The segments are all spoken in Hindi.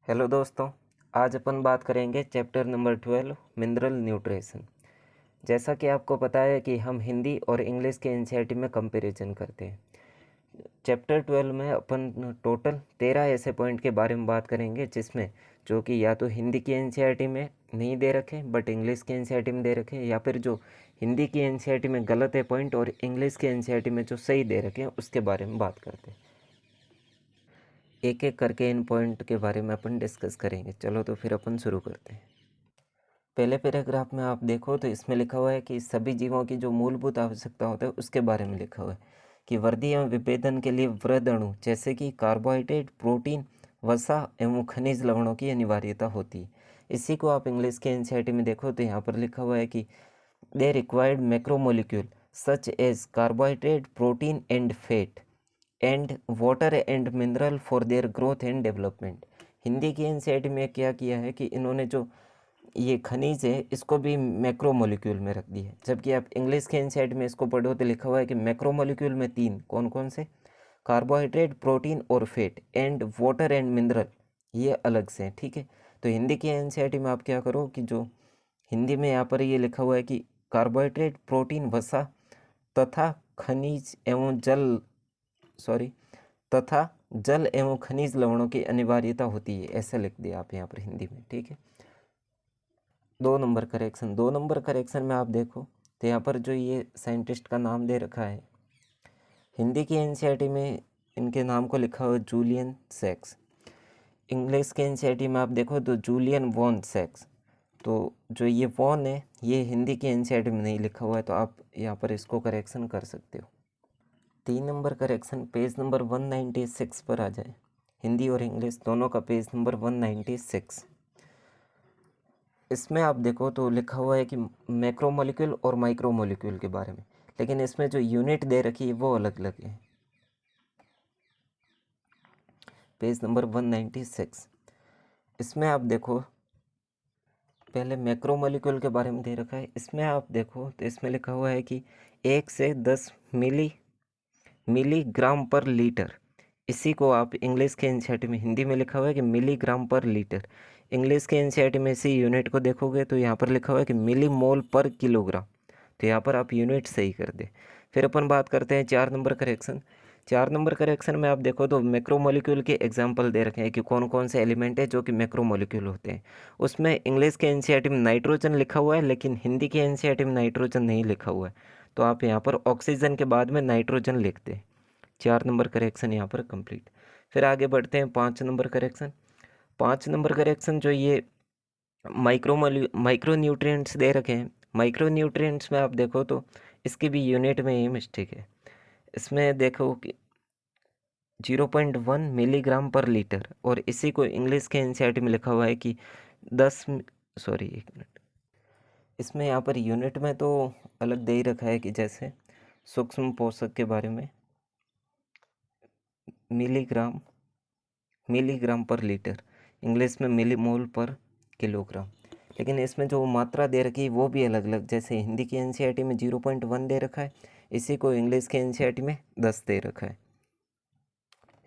हेलो दोस्तों। आज अपन बात करेंगे चैप्टर नंबर 12 मिनरल न्यूट्रिशन। जैसा कि आपको पता है कि हम हिंदी और इंग्लिश के एनसीईआरटी में कंपैरिजन करते हैं। चैप्टर 12 में अपन टोटल 13 ऐसे पॉइंट के बारे में बात करेंगे जिसमें जो कि या तो हिंदी की एनसीईआरटी में नहीं दे रखे बट इंग्लिश के एनसीईआरटी में दे रखे, या फिर जो हिंदी की एनसीईआरटी में गलत है पॉइंट और इंग्लिश के एनसीईआरटी में जो सही दे रखे हैं उसके बारे में बात करते हैं। एक एक करके इन पॉइंट के बारे में अपन डिस्कस करेंगे। चलो तो फिर अपन शुरू करते हैं। पहले पैराग्राफ में आप देखो तो इसमें लिखा हुआ है कि सभी जीवों की जो मूलभूत आवश्यकता होता है उसके बारे में लिखा हुआ है कि वृद्धि एवं विभेदन के लिए वृहद अणु जैसे कि कार्बोहाइड्रेट, प्रोटीन, वसा एवं खनिज लवणों की अनिवार्यता होती है। इसी को आप इंग्लिश के एनसीईआरटी में देखो तो यहाँ पर लिखा हुआ है कि they required macromolecule such as carbohydrate, protein and fat and water and mineral for their growth and development. Hindi की एनसीईआरटी में क्या किया है कि इन्होंने जो ये खनिज है इसको भी मैक्रो मॉलिक्यूल में रख दी है, जबकि आप इंग्लिश के एनसीईआरटी में इसको पढ़ो तो लिखा हुआ है कि मैक्रो मॉलिक्यूल में तीन कौन कौन से, कार्बोहाइड्रेट, प्रोटीन और fat and water and mineral, ये अलग से हैं। ठीक है, तो हिंदी की एनसीईआरटी में आप क्या करो कि जो हिंदी में यहाँ पर ये लिखा हुआ है कि कार्बोहाइड्रेट, प्रोटीन, वसा तथा खनिज एवं जल एवं खनिज लवणों की अनिवार्यता होती है, ऐसा लिख दिया आप यहाँ पर हिंदी में। ठीक है, 2 नंबर करेक्शन में आप देखो तो यहाँ पर जो ये साइंटिस्ट का नाम दे रखा है, हिंदी की एनसीईआरटी में इनके नाम को लिखा हुआ है जूलियन सैक्स। इंग्लिश के एनसीईआरटी में आप देखो तो जूलियन वॉन सैक्स। तो जो ये वॉन है ये हिंदी की एनसीईआरटी में नहीं लिखा हुआ है, तो आप यहाँ पर इसको करेक्शन कर सकते हो। 3 नंबर करेक्शन पेज नंबर 196 पर आ जाए। हिंदी और इंग्लिश दोनों का पेज नंबर 196। इसमें आप देखो तो लिखा हुआ है कि मैक्रो मॉलिक्यूल और माइक्रो मॉलिक्यूल के बारे में, लेकिन इसमें जो यूनिट दे रखी है वो अलग अलग है। Page number 196। इसमें आप देखो पहले मैक्रो मॉलिक्यूल के बारे में दे रखा है। इसमें आप देखो तो इसमें लिखा हुआ है कि 1 से 10 मिलीग्राम पर लीटर। इसी को आप इंग्लिश के एनसीईआरटी में, हिंदी में लिखा हुआ है कि मिलीग्राम पर लीटर। इंग्लिश के एनसीईआरटी में इसी यूनिट को देखोगे तो यहाँ पर लिखा हुआ है कि मिलीमोल पर किलोग्राम। तो यहाँ पर आप यूनिट सही कर दे। फिर अपन बात करते हैं 4 नंबर करेक्शन। 4 नंबर करेक्शन में आप देखो तो मैक्रोमोलिक्यूल के एग्जाम्पल दे रखे हैं कि कौन कौन से एलिमेंट है जो कि मैक्रोमोलिक्यूल होते हैं। उसमें इंग्लिश के एनसीईआरटी में नाइट्रोजन लिखा हुआ है, लेकिन हिंदी के एनसीईआरटी में नाइट्रोजन नहीं लिखा हुआ है, तो आप यहाँ पर ऑक्सीजन के बाद में नाइट्रोजन लिखते हैं। 4 नंबर करेक्शन यहाँ पर कंप्लीट। फिर आगे बढ़ते हैं 5 नंबर करेक्शन। 5 नंबर करेक्शन जो ये माइक्रो न्यूट्रिएंट्स दे रखे हैं, माइक्रो न्यूट्रिएंट्स में आप देखो तो इसकी भी यूनिट में ये मिस्टेक है। इसमें देखो कि 0.1 मिलीग्राम पर लीटर, और इसी को इंग्लिश के एनसीईआरटी में लिखा हुआ है कि 1 मिनट। इसमें यहाँ पर यूनिट में तो अलग दे ही रखा है कि जैसे सूक्ष्म पोषक के बारे में मिलीग्राम पर लीटर, इंग्लिश में मिलीमोल पर किलोग्राम, लेकिन इसमें जो मात्रा दे रखी है वो भी अलग अलग। जैसे हिंदी की एनसीईआरटी में 0.1 दे रखा है, इसी को इंग्लिश के एनसीईआरटी में 10 दे रखा है।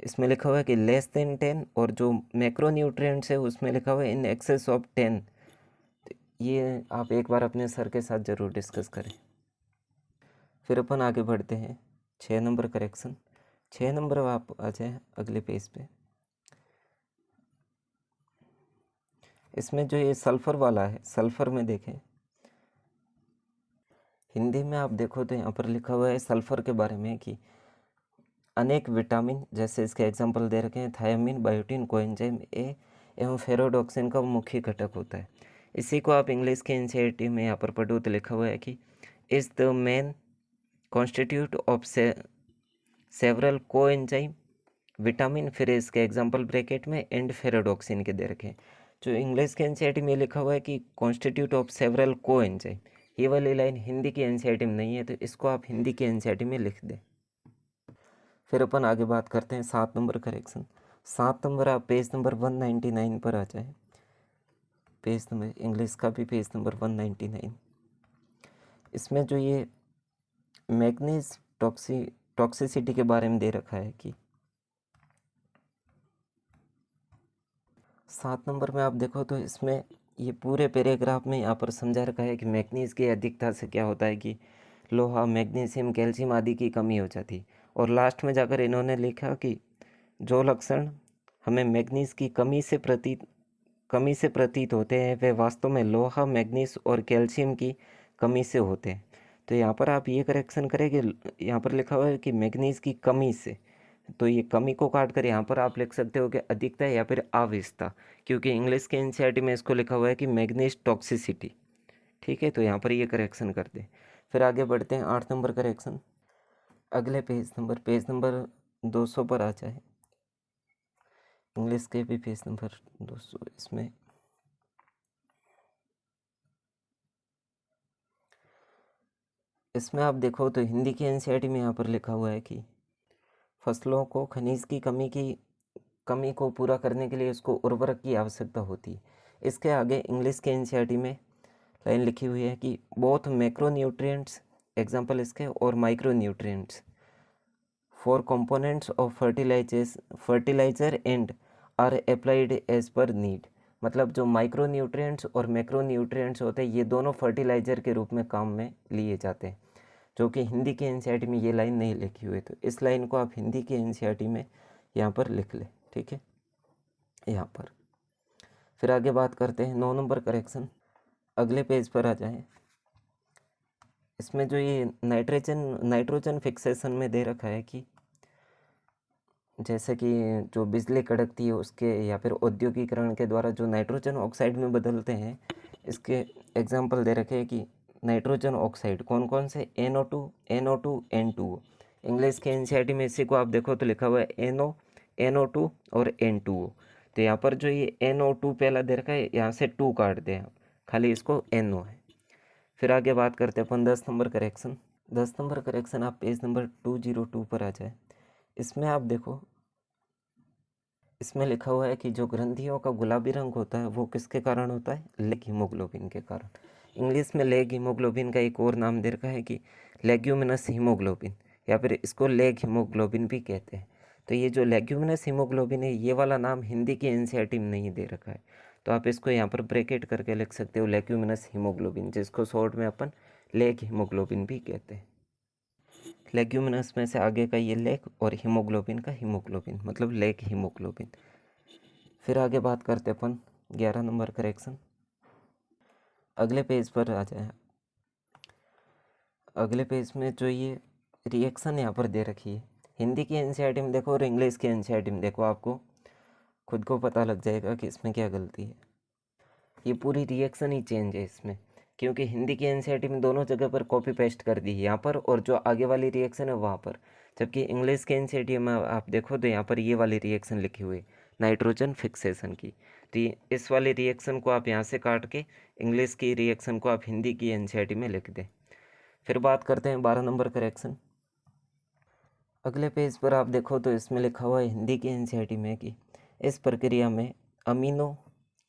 इसमें लिखा हुआ है कि लेस देन 10, और जो मैक्रो न्यूट्रिएंट्स है उसमें लिखा हुआ है इन एक्सेस ऑफ 10। ये आप एक बार अपने सर के साथ ज़रूर डिस्कस करें। फिर अपन आगे बढ़ते हैं 6 नंबर करेक्शन। 6 नंबर आप आ जाए अगले पेज पे। इसमें जो ये सल्फ़र वाला है, सल्फ़र में देखें, हिंदी में आप देखो तो यहाँ पर लिखा हुआ है सल्फ़र के बारे में कि अनेक विटामिन, जैसे इसके एग्जांपल दे रखे हैं थायमिन, बायोटिन, कोएंजाइम ए एवं फेरोडॉक्सिन का मुख्य घटक होता है। इसी को आप इंग्लिश के एनसीईआरटी में यहाँ पर पढ़ो तो लिखा हुआ है कि is the main constitute of several coenzyme vitamin, फिर इसके एग्जांपल ब्रैकेट में एंड फेरोडॉक्सिन के दे रखे हैं। जो इंग्लिश के एनसीईआरटी में लिखा हुआ है कि कॉन्स्टिट्यूट ऑफ सेवरल कोएंजाइम, ये वाली लाइन हिंदी की एनसीईआरटी में नहीं है, तो इसको आप हिंदी की एनसीईआरटी में लिख दें। फिर अपन आगे बात करते हैं 7 नंबर करेक्शन। 7 नंबर आप पेज नंबर 199 पर आ जाए। पेज नंबर इंग्लिश का भी पेज नंबर 199। इसमें जो ये मैग्नीज टॉक्सिसिटी के बारे में दे रखा है कि 7 नंबर में आप देखो तो इसमें ये पूरे पैराग्राफ में यहाँ पर समझा रखा है कि मैग्नीज की अधिकता से क्या होता है कि लोहा, मैग्नीशियम, कैल्शियम आदि की कमी हो जाती। और लास्ट में जाकर इन्होंने लिखा कि जो लक्षण हमें मैग्नीज की कमी से प्रतीत होते हैं वे वास्तव में लोहा, मैग्नीज और कैल्शियम की कमी से होते हैं। तो यहाँ पर आप ये करेक्शन करेंगे, यहाँ पर लिखा हुआ है कि मैग्नीज की कमी से, तो ये कमी को काट कर यहाँ पर आप लिख सकते हो कि अधिकता या फिर आवश्यकता, क्योंकि इंग्लिश के एनसीईआरटी में इसको लिखा हुआ है कि मैग्नीज टॉक्सिसिटी। ठीक है, तो यहाँ पर ये करेक्शन कर दें। फिर आगे बढ़ते हैं 8 नंबर करेक्शन। अगले पेज नंबर 200 पर आ जाए। इंग्लिश के भी पेज नंबर 200। इसमें आप देखो तो हिंदी के एनसीईआरटी में यहाँ पर लिखा हुआ है कि फसलों को खनिज की कमी को पूरा करने के लिए उसको उर्वरक की आवश्यकता होती है। इसके आगे इंग्लिश के एनसीईआरटी में लाइन लिखी हुई है कि बोथ मैक्रोन्यूट्रिएंट्स, एग्जाम्पल इसके, और micronutrients for components of fertiliser and are applied as per need. मतलब जो माइक्रोन्यूट्रिएंट्स और मैक्रोन्यूट्रिएंट्स होते हैं ये दोनों फर्टिलाइजर के रूप में काम में लिए जाते हैं, जो कि हिंदी के एनसीईआरटी में ये लाइन नहीं लिखी हुई। तो इस लाइन को आप हिंदी के एनसीईआरटी में यहाँ पर लिख लें। ठीक है, यहाँ पर फिर आगे बात करते हैं 9 नंबर करेक्शन। अगले पेज पर आ जाए। इसमें जो ये नाइट्रोजन फिक्सेशन में दे रखा है कि जैसे कि जो बिजली कड़कती है उसके या फिर औद्योगिकरण के द्वारा जो नाइट्रोजन ऑक्साइड में बदलते हैं, इसके एग्जाम्पल दे रखे हैं कि नाइट्रोजन ऑक्साइड कौन कौन से, NO2, N2O। इंग्लिश के एनसीईआरटी में इसी को आप देखो तो लिखा हुआ है NO2 और N2O। तो यहाँ पर जो ये NO2 पहला दे रखा है, यहाँ से 2 काट दें आप, खाली इसको NO है। फिर आगे बात करते हैं अपन 10 नंबर करेक्शन। 10 नंबर करेक्शन आप पेज नंबर 202 पर आ जाए। इसमें आप देखो, इसमें लिखा हुआ है कि जो ग्रंथियों का गुलाबी रंग होता है वो किसके कारण होता है, लेग हीमोग्लोबिन के कारण। इंग्लिश में लेग हीमोग्लोबिन का एक और नाम दे रखा है कि लेग्यूमिनस हीमोग्लोबिन, या फिर इसको लेग हीमोग्लोबिन भी कहते हैं। तो ये जो लेग्यूमिनस हीमोग्लोबिन है ये वाला नाम हिंदी की एनसीईआरटी में नहीं दे रखा है, तो आप इसको यहाँ पर ब्रैकेट करके लिख सकते हो लेग्यूमिनस हीमोग्लोबिन, जिसको शॉर्ट में अपन लेग हीमोग्लोबिन भी कहते हैं। लेग्यूमिनस में से आगे का ये लेग और हीमोग्लोबिन का हीमोग्लोबिन, मतलब लेग हीमोग्लोबिन। फिर आगे बात करते अपन 11 नंबर करेक्शन। अगले पेज पर आ जाए। अगले पेज में जो ये रिएक्शन यहाँ पर दे रखी है, हिंदी की एनसीईआरटी में देखो और इंग्लिश की एनसीईआरटी में देखो, आपको खुद को पता लग जाएगा कि इसमें क्या गलती है। ये पूरी रिएक्शन ही चेंज है इसमें, क्योंकि हिंदी की एनसीईआरटी में दोनों जगह पर कॉपी पेस्ट कर दी है यहाँ पर, और जो आगे वाली रिएक्शन है वहाँ पर। जबकि इंग्लिश के एनसीईआरटी में आप देखो तो यहाँ पर ये वाली रिएक्शन लिखी हुई है नाइट्रोजन फिक्सेशन की। तो इस वाली रिएक्शन को आप यहाँ से काट के इंग्लिश की रिएक्शन को आप हिंदी की एनसीईआरटी में लिख दें। फिर बात करते हैं 12 नंबर करेक्शन। अगले पेज पर आप देखो तो इसमें लिखा हुआ है हिंदी की एनसीईआरटी में कि इस प्रक्रिया में अमीनो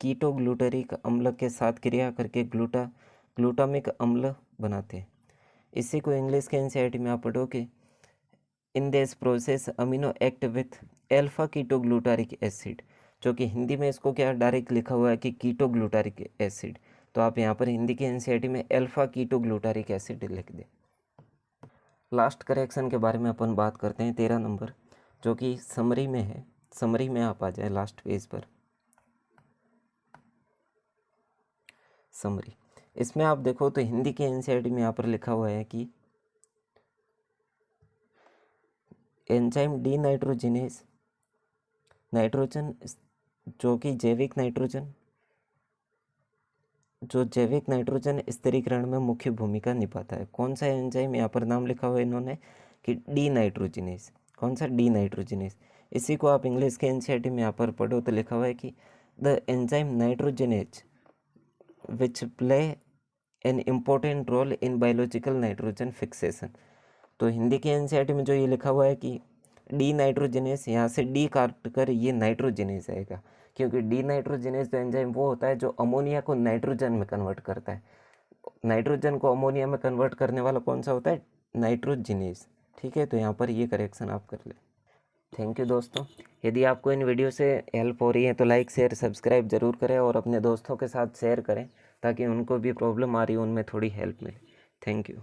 कीटोग्लूटरिक अम्ल के साथ क्रिया करके ग्लूटामिक अम्ल बनाते हैं। इसी को इंग्लिश के एनसीईआरटी में आप पढ़ोगे, in this process amino act with alpha ketoglutaric acid, जो कि हिंदी में इसको क्या डायरेक्ट लिखा हुआ है कि कीटोग्लूटारिक एसिड। तो आप यहाँ पर हिंदी के एनसीईआरटी में अल्फा कीटोग्लूटारिक एसिड लिख दें। लास्ट करेक्शन के बारे में अपन बात करते हैं 13 नंबर, जो कि समरी में है। समरी में आप आ जाए लास्ट पेज पर। समरी, इसमें आप देखो तो हिंदी के एनसीईआरटी में यहाँ पर लिखा हुआ है कि एंजाइम डी नाइट्रोजिनेज नाइट्रोजन, जो कि जैविक नाइट्रोजन स्थिरीकरण में मुख्य भूमिका निभाता है। कौन सा एंजाइम, यहाँ पर नाम लिखा हुआ है इन्होंने कि डी नाइट्रोजिनेज। कौन सा, डी नाइट्रोजिनेज। इसी को आप इंग्लिश के एनसीईआरटी में यहाँ पर पढ़ो तो लिखा हुआ है कि the enzyme nitrogenase which play an important role in biological nitrogen fixation. तो हिंदी के एनसीईआरटी में जो ये लिखा हुआ है कि डी नाइट्रोजिनेज, यहाँ से डी काट कर ये नाइट्रोजिनेज आएगा, क्योंकि डी नाइट्रोजिनेज तो एंजाइम वो होता है जो अमोनिया को नाइट्रोजन में कन्वर्ट करता है। नाइट्रोजन को अमोनिया में कन्वर्ट करने वाला कौन सा होता है, नाइट्रोजिनेज। ठीक है, तो यहाँ पर ये करेक्शन आप कर ले। थैंक यू दोस्तों। यदि आपको इन वीडियो से हेल्प हो रही है तो लाइक शेयर सब्सक्राइब ज़रूर करें और अपने दोस्तों के साथ शेयर करें ताकि उनको भी प्रॉब्लम आ रही है उनमें थोड़ी हेल्प मिले। Thank you.